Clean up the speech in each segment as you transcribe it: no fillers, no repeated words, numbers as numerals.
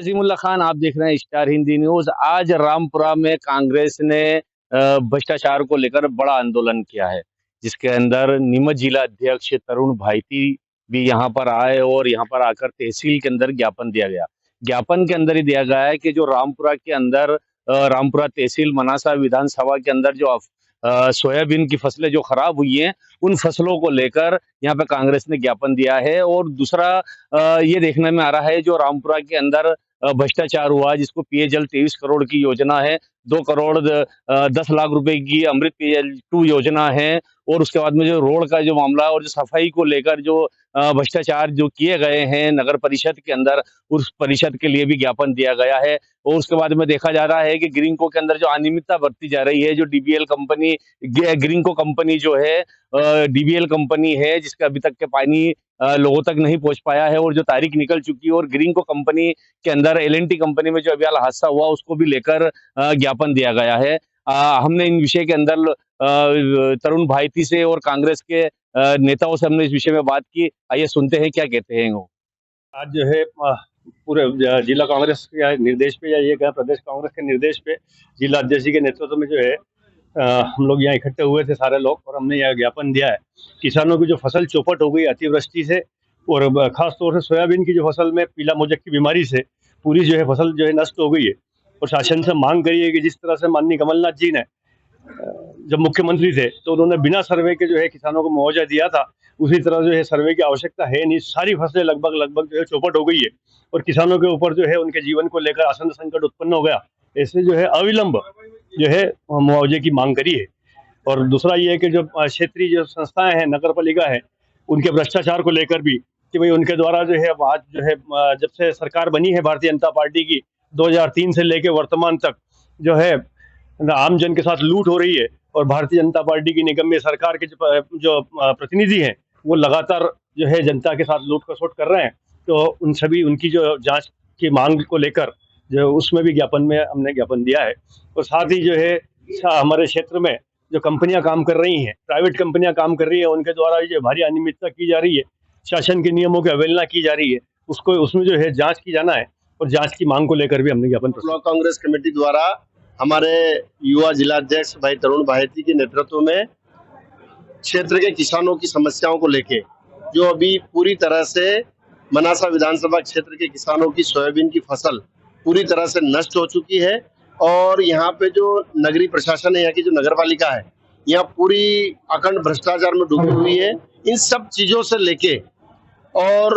नजीमुल्ला खान, आप देख रहे हैं स्टार हिंदी न्यूज। आज रामपुरा में कांग्रेस ने भ्रष्टाचार को लेकर बड़ा आंदोलन किया है, जिसके अंदर नीमच जिला अध्यक्ष तरुण भाईती भी यहां पर आए और यहां पर आकर तहसील के अंदर ज्ञापन दिया गया। ज्ञापन के अंदर ही दिया गया है कि जो रामपुरा के अंदर रामपुरा तहसील मनासा विधानसभा के अंदर जो सोयाबीन की फसलें जो खराब हुई हैं, उन फसलों को लेकर यहाँ पे कांग्रेस ने ज्ञापन दिया है। और दूसरा ये देखने में आ रहा है जो रामपुरा के अंदर भ्रष्टाचार हुआ, जिसको पेयजल 23 करोड़ की योजना है, 2 करोड़ 10 लाख रुपए की अमृत पेयजल 2 योजना है। और उसके बाद में जो रोड का जो मामला है और जो सफाई को लेकर जो भ्रष्टाचार जो किए गए हैं नगर परिषद के अंदर, उस परिषद के लिए भी ज्ञापन दिया गया है। और उसके बाद में देखा जा रहा है कि ग्रीनको के अंदर जो अनियमितता बरती जा रही है, जो डीबीएल कंपनी, ग्रीनको कंपनी जो है डीबीएल कंपनी है, जिसका अभी तक के पानी लोगों तक नहीं पहुंच पाया है और जो तारीख निकल चुकी है। और ग्रीनको कंपनी के अंदर एलएनटी कंपनी में जो अभी हाल हादसा हुआ, उसको भी लेकर ज्ञापन दिया गया है। हमने इन विषय के अंदर तरुण भाईती से और कांग्रेस के नेताओं से हमने इस विषय में बात की। आइए सुनते हैं क्या कहते हैं वो। आज जो है पूरे जिला कांग्रेस के निर्देश पे या ये कहें प्रदेश कांग्रेस के निर्देश पे जिला अध्यक्ष जी के नेतृत्व में जो है हम लोग यहाँ इकट्ठे हुए थे सारे लोग, और हमने यह ज्ञापन दिया है। किसानों की जो फसल चौपट हो गई अतिवृष्टि से, और खास तौर से सोयाबीन की जो फसल में पीला मोजक की बीमारी से पूरी जो है फसल जो है नष्ट हो गई है। और शासन से मांग करी है कि जिस तरह से माननीय कमलनाथ जी ने जब मुख्यमंत्री थे तो उन्होंने बिना सर्वे के जो है किसानों को मुआवजा दिया था, उसी तरह जो है सर्वे की आवश्यकता है नहीं। सारी फसलें लगभग जो है चौपट हो गई है और किसानों के ऊपर जो है उनके जीवन को लेकर आसन संकट उत्पन्न हो गया। ऐसे जो है अविलंब जो है मुआवजे की मांग करी है। और दूसरा ये है कि जो क्षेत्रीय जो संस्थाएं हैं, नगर पालिका है, उनके भ्रष्टाचार को लेकर भी कि भाई उनके द्वारा जो है आज जो है जब से सरकार बनी है भारतीय जनता पार्टी की 2003 से लेकर वर्तमान तक जो है आम जन के साथ लूट हो रही है। और भारतीय जनता पार्टी की निगम में सरकार के जो प्रतिनिधि हैं वो लगातार जो है जनता के साथ लूट खसोट कर रहे हैं। तो उन सभी उनकी जो जांच की मांग को लेकर जो उसमें भी ज्ञापन में हमने ज्ञापन दिया है। और साथ ही जो है हमारे क्षेत्र में जो कंपनियां काम कर रही हैं, प्राइवेट कंपनियां काम कर रही है, उनके द्वारा जो भारी अनियमितता की जा रही है, शासन के नियमों की अवहेलना की जा रही है, उसको उसमें जो है जांच की जाना है। और जांच की मांग को लेकर भी हमने ज्ञापन ब्लॉक कांग्रेस कमेटी द्वारा हमारे युवा जिला अध्यक्ष भाई तरुण भाईती के नेतृत्व में क्षेत्र के किसानों की समस्याओं को लेके, जो अभी पूरी तरह से मनासा विधानसभा क्षेत्र के किसानों की सोयाबीन की फसल पूरी तरह से नष्ट हो चुकी है। और यहाँ पे जो नगरीय प्रशासन है, यहाँ की जो नगर पालिका है, यहाँ पूरी अखंड भ्रष्टाचार में डूबी हुई है। इन सब चीजों से लेके और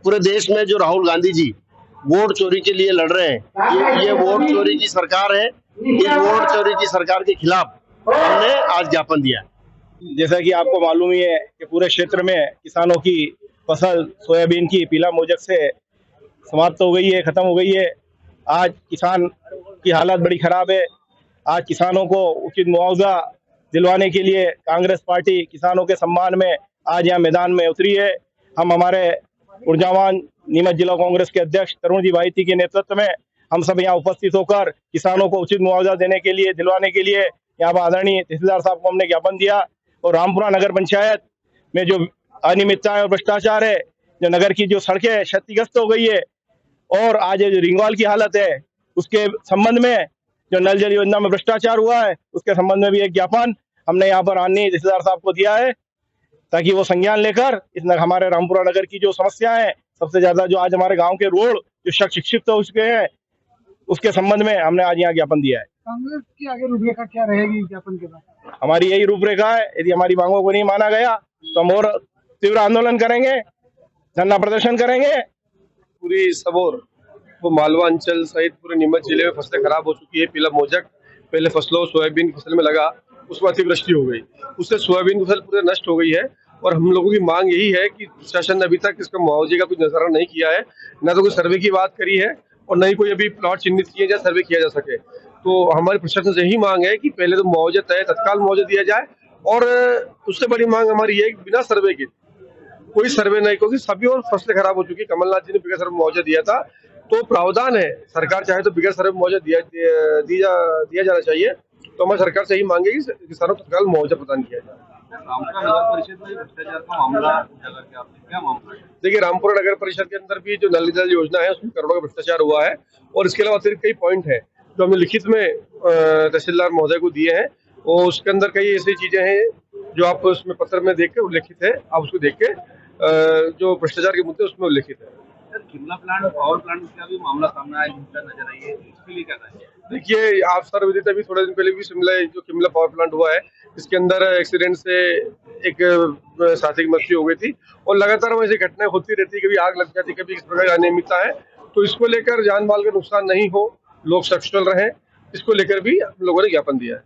पूरे देश में जो राहुल गांधी जी वोट चोरी के लिए लड़ रहे हैं, ये वोट चोरी की सरकार है। इस वोट चोरी की सरकार के खिलाफ हमने आज ज्ञापन दिया है। जैसा कि आपको मालूम ही है कि पूरे क्षेत्र में किसानों की फसल सोयाबीन की पीला मोजक से समाप्त हो गई है, खत्म हो गई है। आज किसान की हालत बड़ी खराब है। आज किसानों को उचित मुआवजा दिलवाने के लिए कांग्रेस पार्टी किसानों के सम्मान में आज यहाँ मैदान में उतरी है। हम हमारे ऊर्जावान नीमच जिला कांग्रेस के अध्यक्ष तरुण जी भाईती के नेतृत्व में हम सब यहाँ उपस्थित होकर किसानों को उचित मुआवजा देने के लिए, दिलवाने के लिए यहाँ पर आदरणीय तहसीलदार साहब को हमने ज्ञापन दिया। और रामपुरा नगर पंचायत में जो अनियमितता और भ्रष्टाचार है, जो नगर की जो सड़कें क्षतिग्रस्त हो गई है और आज जो रिंगवाल की हालत है, उसके संबंध में जो नल जल योजना में भ्रष्टाचार हुआ है, उसके संबंध में भी एक ज्ञापन हमने यहाँ पर माननीय तहसीलदार साहब को दिया है, ताकि वो संज्ञान लेकर इस हमारे रामपुरा नगर की जो समस्या है, सबसे ज्यादा जो आज हमारे गांव के रोड जो शिक्षित हो चुके हैं, उसके संबंध में हमने आज यहाँ ज्ञापन दिया है। कांग्रेस की आगे रूपरेखा क्या रहेगी ज्ञापन के बाद? हमारी यही रूपरेखा है। यदि हमारी मांगों को नहीं माना गया तो हम और तीव्र आंदोलन करेंगे, धरना प्रदर्शन करेंगे। पूरी सबौर वो मालवा अंचल सहित पूरे नीमच जिले में फसलें खराब हो चुकी है। पीला मोजक पहले फसलों सोयाबीन की फसल में लगा, उसमें अतिवृष्टि हो गई, उससे सोयाबीन की फसल पूरे नष्ट हो गई है। और हम लोगों की मांग यही है कि शासन ने अभी तक इसका मुआवजे का कुछ नजर नहीं किया है, न तो कोई सर्वे की बात करी है और न ही कोई अभी प्लॉट चिन्हित किए जाए, सर्वे किया जा सके। तो हमारे प्रशासन से यही मांग है कि पहले तो मुआवजा तत्काल मुआवजा दिया जाए। और उससे बड़ी मांग हमारी है कि बिना सर्वे के कोई सर्वे नहीं, क्योंकि सभी और फसलें खराब हो चुकी। कमलनाथ जी ने बगैर सर्वे मुआवजा दिया था, तो प्रावधान है, सरकार चाहे तो बगैर सर्वे मुआवजा दिया जाना चाहिए। तो हमारी सरकार से यही मांगे कि किसानों को तत्काल मुआवजा प्रदान किया जाए। रामपुरा नगर परिषद में भ्रष्टाचार का मामला उजागर किया आपने, क्या मामला है? देखिए, रामपुरा नगर परिषद के अंदर भी जो नल जल योजना है उसमें करोड़ों का भ्रष्टाचार हुआ है, और इसके अलावा अतिरिक्त कई पॉइंट है जो हमने लिखित में तहसीलदार महोदय को दिए हैं, और उसके अंदर कई ऐसी चीजें हैं जो आप उसमें पत्र में देख के उल्लेखित है, आप उसको देख के जो भ्रष्टाचार के मुद्दे उसमें उल्लेखित है। Sir, Shimla plant power plant का भी मामला सामने आया, हिंसा नजर आई है, इसके लिए क्या कहेंगे? देखिए, आप सर्वविदित अभी थोड़े दिन पहले भी शिमला पावर प्लांट हुआ है, इसके अंदर एक्सीडेंट से एक साथी की मृत्यु हो गई थी, और लगातार वैसी घटनाएं होती रहती है, कभी आग लग जाती, कभी इस प्रकार की अनियमितता है। तो इसको लेकर जान माल का नुकसान नहीं हो, लोग सकुशल रहें, इसको लेकर भी हम लोगों ने ज्ञापन दिया है।